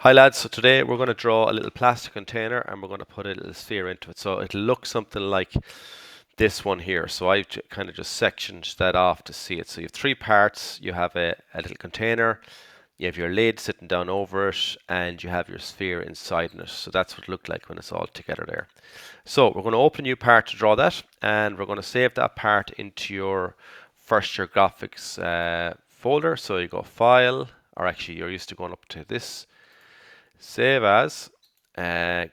Hi lads, so today we're going to draw a little plastic container and we're going to put a little sphere into it. So it'll look something like this one here. So I've kind of just sectioned that off to see it. So you have three parts. You have a little container, you have your lid sitting down over it, and you have your sphere inside it. So that's what it looked like when it's all together there. So we're going to open a new part to draw that, and we're going to save that part into your first year graphics folder. So you go File, or actually you're used to going up to this Save as. Uh,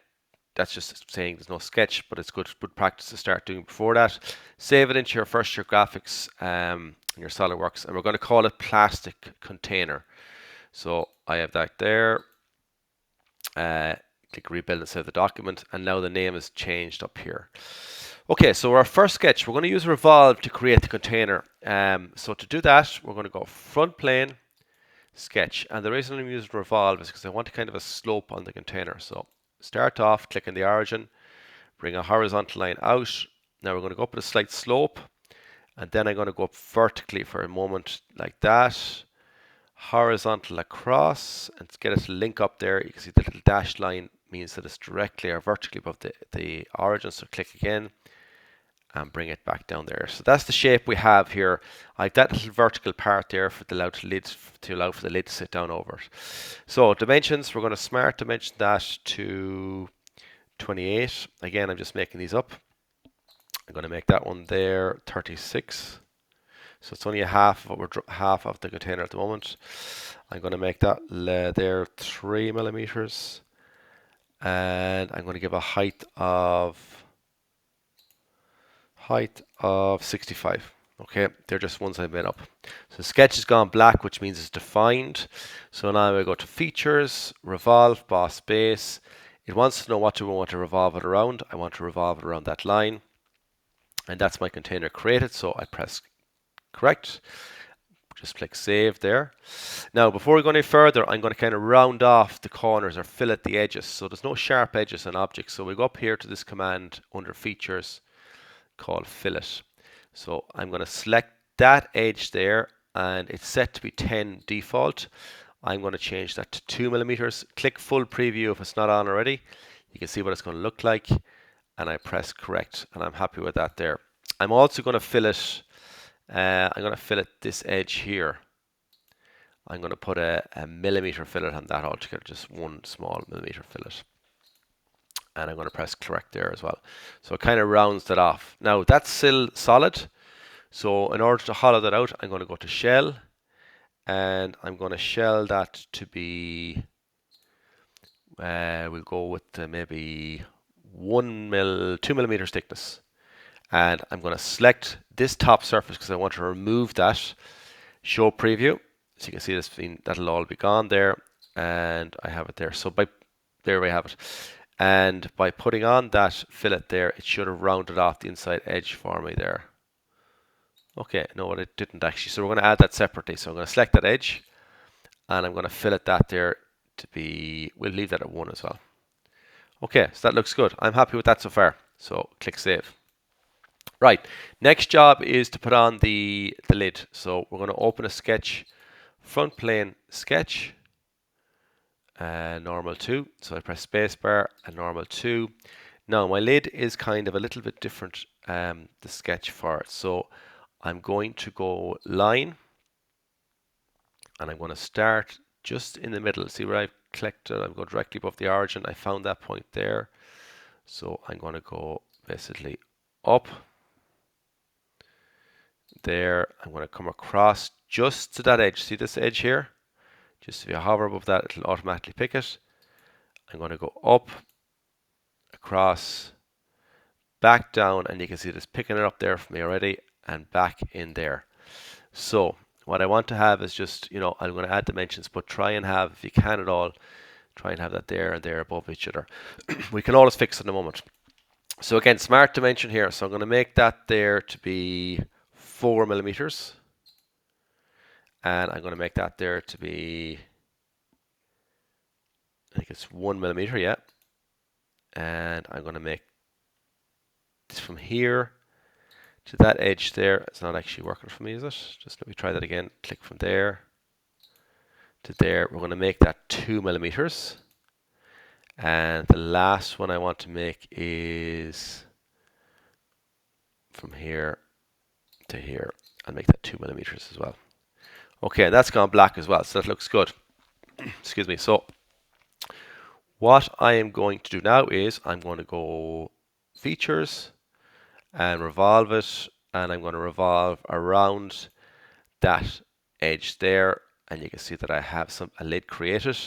that's just saying there's no sketch, but it's good practice to start doing before that. Save it into your first year graphics in your SolidWorks, and we're going to call it plastic container. So I have that there. Click rebuild and save the document, and now the name is changed up here. Okay, so our first sketch, we're going to use Revolve to create the container. So to do that, we're going to go front plane, sketch, and the reason I'm using Revolve is because I want kind of a slope on the container. So start off, click on the origin, bring a horizontal line out. Now we're going to go up with a slight slope, and then I'm going to go up vertically for a moment like that, horizontal across, and to get it to link up there, you can see the little dashed line means that it's directly or vertically above the origin. So click again and bring it back down there. So that's the shape we have here. I have that little vertical part there for the allow for the lid to sit down over it. So dimensions, we're going to smart dimension that to 28. Again, I'm just making these up. I'm going to make that one there 36. So it's only a half of the container at the moment. I'm going to make that there 3 millimeters, and I'm going to give a height of 65. Okay, they're just ones I made up. So sketch has gone black, which means it's defined. So now I go to features, revolve, boss base. It wants to know what do I want to revolve it around. I want to revolve it around that line. And that's my container created. So I press correct. Just click save there. Now, before we go any further, I'm going to kind of round off the corners or fillet the edges. So there's no sharp edges on objects. So we go up here to this command under features called fillet. So I'm going to select that edge there, and it's set to be 10 default. I'm going to change that to 2 millimeters. Click full preview if it's not on already. You can see what it's going to look like, and I press correct, and I'm happy with that there. I'm also going to fillet this edge here. I'm going to put a millimeter fillet on that altogether, just one small millimeter fillet. And I'm going to press correct there as well. So it kind of rounds that off. Now that's still solid. So in order to hollow that out, I'm going to go to shell, and I'm going to shell that to be, we'll go with maybe 2 millimeters thickness. And I'm going to select this top surface because I want to remove that. Show preview. So you can see that'll all be gone there, and I have it there. So there we have it. And by putting on that fillet there, it should have rounded off the inside edge for me there. Okay, no, it didn't actually. So we're going to add that separately. So I'm going to select that edge, and I'm going to fillet that there to be, we'll leave that at 1 as well. Okay, so that looks good. I'm happy with that so far. So click save. Right, next job is to put on the lid. So we're going to open a sketch, front plane sketch, normal 2. So I press spacebar and normal 2. Now my lid is kind of a little bit different, the sketch for it. So I'm going to go line, and I'm going to start just in the middle. See where I've clicked it? I'm going directly above the origin. I found that point there. So I'm going to go basically up there. I'm going to come across just to that edge. See this edge here? Just if you hover above that, it'll automatically pick it. I'm going to go up, across, back down, and you can see it's picking it up there for me already, and back in there. So what I want to have is just, I'm going to add dimensions, but try and have, if you can at all, try and have that there and there above each other. We can always fix it in a moment. So again, smart dimension here. So I'm going to make that there to be 4 millimeters. And I'm going to make that there to be, I think it's 1 millimeter, yeah. And I'm going to make this from here to that edge there. It's not actually working for me, is it? Just let me try that again. Click from there to there. We're going to make that 2 millimeters. And the last one I want to make is from here to here. I'll make that 2 millimeters as well. Okay, and that's gone black as well, so that looks good. Excuse me. So what I am going to do now is I'm going to go features and revolve it, and I'm going to revolve around that edge there, and you can see that I have a lid created.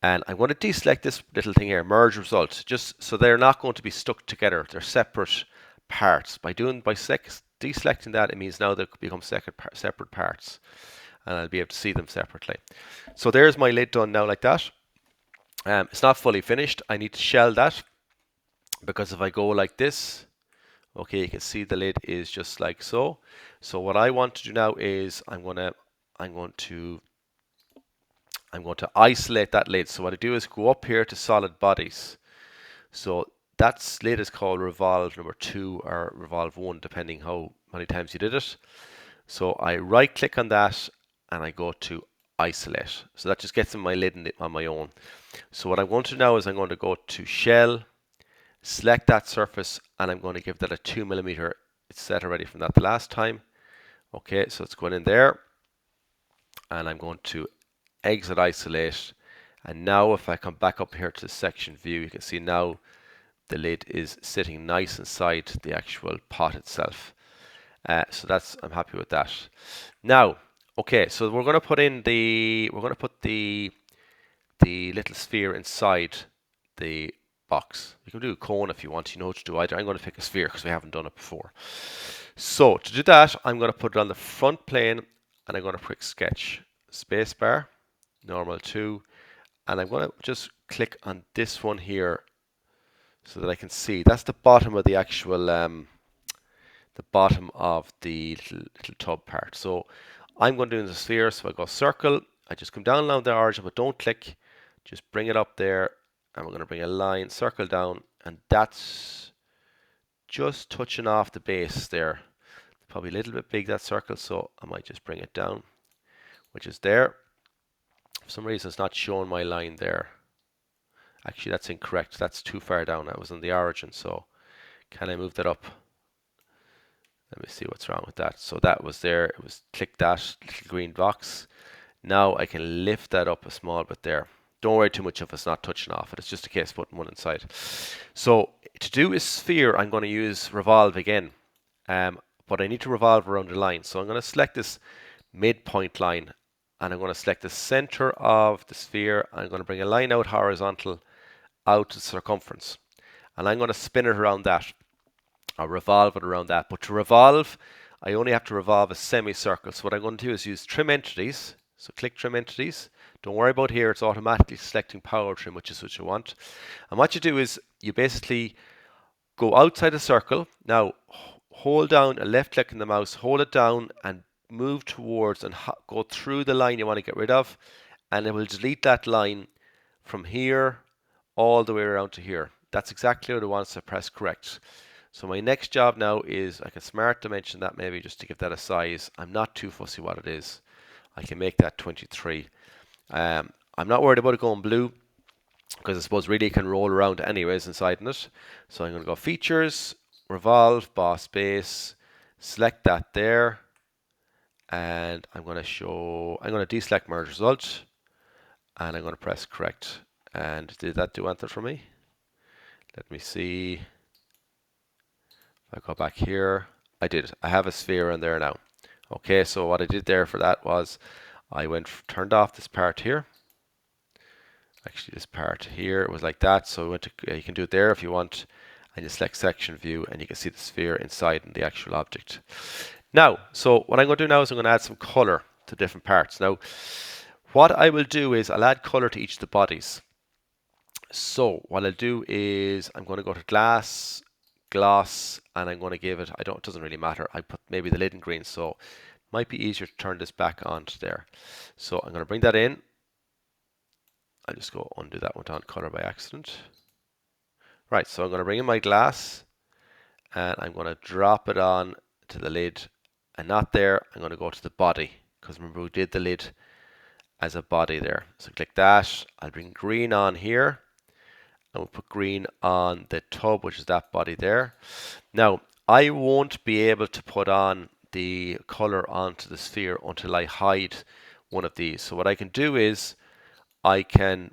And I'm going to deselect this little thing here, merge result, just so they're not going to be stuck together. They're separate parts. By deselecting that, it means now they become separate parts, and I'll be able to see them separately. So there's my lid done now like that. It's not fully finished. I need to shell that, because if I go like this, okay, you can see the lid is just like so. So what I want to do now is I'm going to isolate that lid. So what I do is go up here to solid bodies. So that lid is called revolve number 2 or revolve 1, depending how many times you did it. So I right click on that and I go to isolate. So that just gets in my lid on my own. So what I'm going to do now is I'm going to go to shell, select that surface, and I'm going to give that a 2 millimeter. It's set already from that the last time. Okay, so it's going in there, and I'm going to exit isolate. And now if I come back up here to section view, you can see now the lid is sitting nice inside the actual pot itself. So that's, I'm happy with that. Now, okay, so we're going to put the little sphere inside the box. You can do a cone if you want, you know what to do either. I'm going to pick a sphere because we haven't done it before. So to do that, I'm going to put it on the front plane, and I'm going to click sketch, spacebar, normal 2, and I'm going to just click on this one here so that I can see. That's the bottom of the actual, the bottom of the little tub part. So I'm going to do the sphere, so I go circle, I just come down along the origin, but don't click, just bring it up there, and we're going to bring a line, circle down, and that's just touching off the base there. Probably a little bit big, that circle, so I might just bring it down, which is there. For some reason it's not showing my line there. Actually, that's incorrect. That's too far down. I was on the origin, so can I move that up? Let me see what's wrong with that. So that was there. It was click that little green box. Now I can lift that up a small bit there. Don't worry too much if it's not touching off it. It's just a case of putting one inside. So to do a sphere, I'm going to use revolve again. But I need to revolve around the line. So I'm going to select this midpoint line, and I'm going to select the center of the sphere. I'm going to bring a line out horizontal out to circumference, and I'm going to spin it around that, or revolve it around that. But to revolve, I only have to revolve a semicircle. So what I'm going to do is use trim entities. So click trim entities. Don't worry about here, it's automatically selecting power trim, which is what you want. And what you do is you basically go outside the circle. Now hold down a left click on the mouse, hold it down and move towards and go through the line you want to get rid of, and it will delete that line from here all the way around to here. That's exactly what it wants, to press correct. So my next job now is I can smart dimension that maybe just to give that a size. I'm not too fussy what it is. I can make that 23. I'm not worried about it going blue, because I suppose really it can roll around anyways inside it. So I'm going to go features, revolve, boss base, select that there, and I'm going to deselect merge result, and I'm going to press correct. And did that do anything for me? Let me see. If I go back here, I did. I have a sphere in there now. Okay, so what I did there for that was I turned off this part here. Actually, this part here was like that, so you can do it there if you want, and you select section view, and you can see the sphere inside the actual object. Now, so what I'm going to do now is I'm going to add some color to different parts. Now, what I will do is I'll add color to each of the bodies. So what I'll do is I'm going to go to gloss, and I'm going to give it, it doesn't really matter, I put maybe the lid in green, so it might be easier to turn this back onto there. So I'm going to bring that in. I'll just go undo that one on color by accident. Right, so I'm going to bring in my glass, and I'm going to drop it on to the lid, and not there. I'm going to go to the body, because remember we did the lid as a body there. So click that. I'll bring green on here, and we'll put green on the tub, which is that body there. Now, I won't be able to put on the color onto the sphere until I hide one of these. So what I can do is I can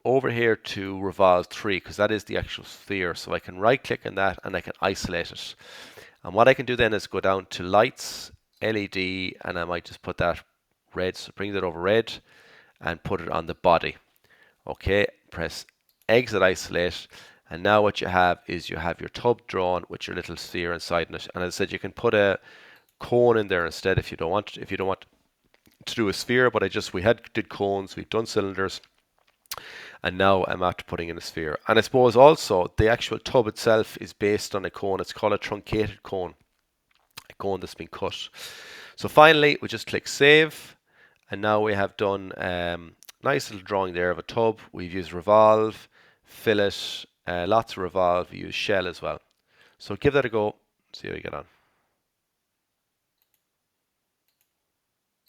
over here to revolve 3, because that is the actual sphere. So I can right click on that and I can isolate it. And what I can do then is go down to lights, LED, and I might just put that red, so bring that over red and put it on the body. Okay, press exit isolate, and now what you have is you have your tub drawn with your little sphere inside it. And as I said, you can put a cone in there instead if you don't want to do a sphere, but we did cones, we've done cylinders, and now I'm after putting in a sphere. And I suppose also the actual tub itself is based on a cone. It's called a truncated cone, a cone that's been cut. So finally, we just click save, and now we have done nice little drawing there of a tub. We've used revolve, fillet, lots of revolve. We use shell as well. So give that a go, see how you get on.